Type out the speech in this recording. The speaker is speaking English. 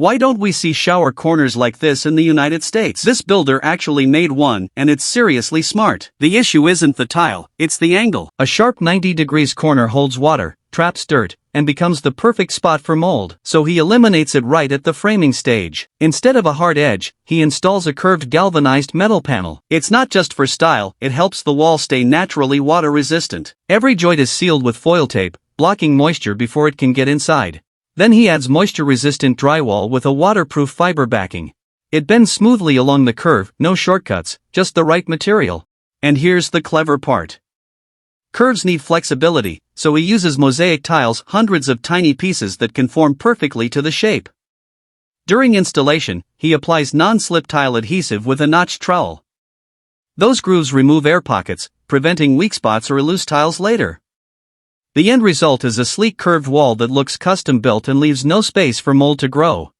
Why don't we see shower corners like this in the United States? This builder actually made one, and it's seriously smart. The issue isn't the tile, it's the angle. A sharp 90 degrees corner holds water, traps dirt, and becomes the perfect spot for mold. So he eliminates it right at the framing stage. Instead of a hard edge, he installs a curved galvanized metal panel. It's not just for style, it helps the wall stay naturally water resistant. Every joint is sealed with foil tape, blocking moisture before it can get inside. Then he adds moisture-resistant drywall with a waterproof fiber backing. It bends smoothly along the curve, no shortcuts, just the right material. And here's the clever part. Curves need flexibility, so he uses mosaic tiles, hundreds of tiny pieces that conform perfectly to the shape. During installation, he applies non-slip tile adhesive with a notched trowel. Those grooves remove air pockets, preventing weak spots or loose tiles later. The end result is a sleek curved wall that looks custom built and leaves no space for mold to grow.